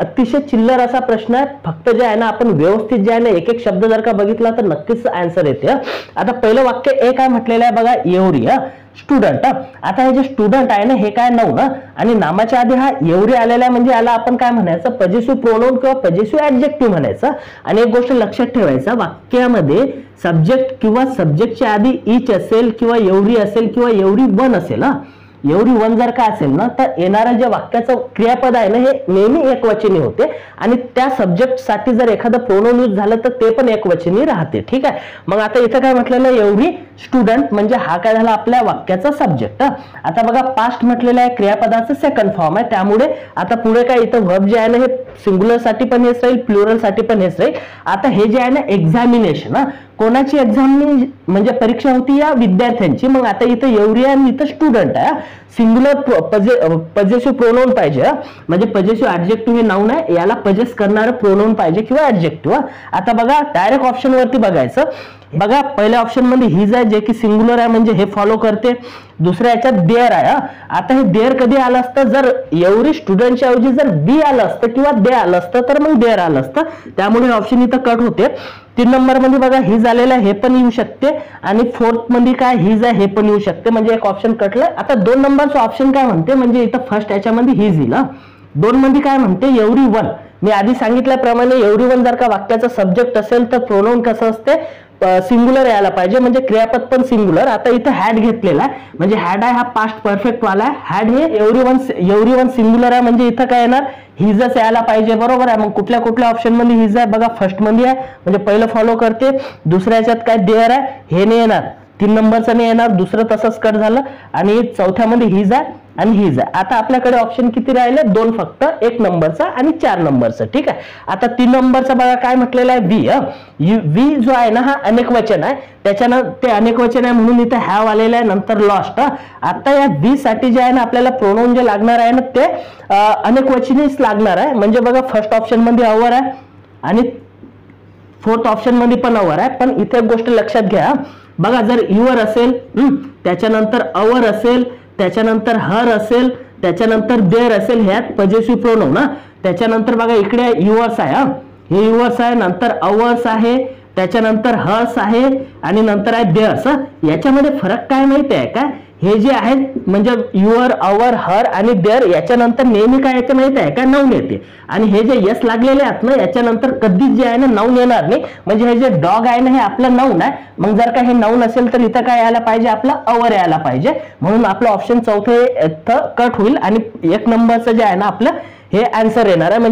अतिशय चिल्लर असा प्रश्न आहे। फक्त जे आहे ना आपण व्यवस्थित जे आहे ना एक एक शब्द जर का बघितला तर नक्कीच आन्सर येते। आता पहिलं वाक्य ए काय म्हटलेलं आहे बघा, एवढी स्टुडंट। आता हे जे स्टुडंट आहे ना हे काय नाउन आणि नामाच्या आधी हा एवढी आलेला आहे, म्हणजे याला आपण काय म्हणायचं, पजेसिव्ह प्रोनाउन किंवा पजेसिव्ह ऍडजेक्टिव्ह म्हणायचं। आणि एक गोष्ट लक्षात ठेवायचं, वाक्यामध्ये सब्जेक्ट किंवा सब्जेक्टच्या आधी इच असेल किंवा एवढी असेल किंवा एवढी वन असेल, एवढी वन जर का असेल ना तर येणारं जे वाक्याचं क्रियापद आहे ना हे नेहमी एकवचनी होते आणि त्या सब्जेक्ट साठी जर एखादं प्रोनाउन यूज झालं तर ते पण एकवचनी राहते। ठीक आहे, मग आता इथं काय म्हटलेलं आहे, एवढी स्टुडंट, म्हणजे हा काय झाला आपल्या वाक्याचा सब्जेक्ट। आता बघा पास्ट म्हटलेलं आहे, क्रियापदाचं सेकंड फॉर्म आहे, त्यामुळे आता पुढे काय इथं वर्ब जे आहे ना हे सिंग्युलर साठी पण हेच राहील, प्लुरल साठी पण हेच राहील। आता हे जे आहे ना एक्झामिनेशन, कोणाची एक्झाम म्हणजे परीक्षा होती या विद्यार्थ्यांची। मग आता इथं एवढी आणि इथं स्टुडंट आहे, सिंग्युलर पजेसिव्ह प्रोनाउन पाहिजे, म्हणजे पजेसिव्ह ऍडजेक्टिव्ह हे नाउन आहे, याला पजेस करणारं प्रोनाउन पाहिजे किंवा ऍडजेक्टिव्ह। आता बघा डायरेक्ट ऑप्शन वरती बघायचं, बघा पहिल्या ऑप्शन मध्ये हिज आहे जे की सिंग्युलर आहे म्हणजे हे फॉलो करते। दुसऱ्या याच्यात देअर आहे। आता हे देअर कधी आलं असतं, जर एवढी स्टुडंटच्या ऐवजी जर बी आलं असतं किंवा दे आलं असतं तर मग देअर आलं असतं, त्यामुळे ऑप्शन इथं कट होते। 3 नंबर मध्ये बघा हिज आलेला हे पण येऊ शकते आणि 4th मध्ये काय हिज आहे हे पण येऊ शकते, म्हणजे एक ऑप्शन कटलं। आता 2 नंबरचं ऑप्शन काय म्हणते, म्हणजे इथं फर्स्ट याच्यामध्ये हिज येईल, 2 मध्ये काय म्हणते एवढी वन। मी आधी सांगितल्याप्रमाणे एवढी वन जर का वाक्याचा सब्जेक्ट असेल तर प्रोनाउन कसं असते, सिंग्युलर यायला पाहिजे, म्हणजे क्रियापद पण सिंग्युलर। आता इथं हॅड घेतलेला आहे, म्हणजे हॅड आहे हा पास्ट परफेक्ट वाला आहे, हॅड हे एवढी वन सिंग्युलर आहे, म्हणजे इथं काय येणार हिजच यायला पाहिजे, बरोबर आहे। मग कुठल्या कुठल्या ऑप्शन मध्ये हिज आहे बघा, फर्स्ट मध्ये आहे म्हणजे पहिलं फॉलो करते, दुसऱ्या याच्यात काय देअर आहे हे नाही येणार, 3 नंबरचं नाही येणार, दुसरं तसंच कट झालं, आणि चौथ्यामध्ये हिज आहे आणि हिज आहे। आता आपल्याकडे ऑप्शन किती राहिले, 2 फक्त, 1 नंबरचा आणि 4 नंबरचा। ठीक आहे, आता 3 नंबरचा बघा काय म्हटलेलं आहे, वी जो आहे ना हा अनेक वचन आहे, त्याच्यानं ते अनेक वचन आहे म्हणून इथं हॅव आलेलं आहे, नंतर लॉस्ट। आता या वी साठी जे आहे ना आपल्याला प्रोनाउन जे लागणार आहे ना ते अनेक वचनीच लागणार आहे, म्हणजे बघा फर्स्ट ऑप्शन मध्ये अवर आहे आणि 4th ऑप्शन मध्ये पण अवर आहे। पण इथे एक गोष्ट लक्षात घ्या बघा, जर युअर असेल, त्याच्यानंतर अवर असेल, त्याच्यानंतर हर असेल, त्याच्यानंतर देअर असेल, ह्यात पजेसिव्ह प्रोनाउन, त्याच्यानंतर बघा इकडे युअर्स आहे, हे युअर्स आहे, नंतर अवर्स आहे, त्याच्यानंतर हर्स आहे आणि नंतर आहे देअर्स। याच्यामध्ये फरक काय माहिती आहे का, हे जे आहेत म्हणजे युअर, अवर, हर आणि देअर याच्यानंतर नेहमी काय येते माहिती आहे का, नाउन येते, आणि हे जे यस लागलेले आहेत ना याच्यानंतर कधीच जे आहे ना नाउन येणार नाही, म्हणजे हे जे डॉग आहे ना हे आपलं नाउन आहे, मग जर का हे नाउन असेल तर इथं काय यायला पाहिजे, आपलं अवर यायला पाहिजे, म्हणून आपलं ऑप्शन चौथे कट होईल आणि 1 नंबरचं जे आहे ना आपलं हे आन्सर येणार आहे। म्हणजे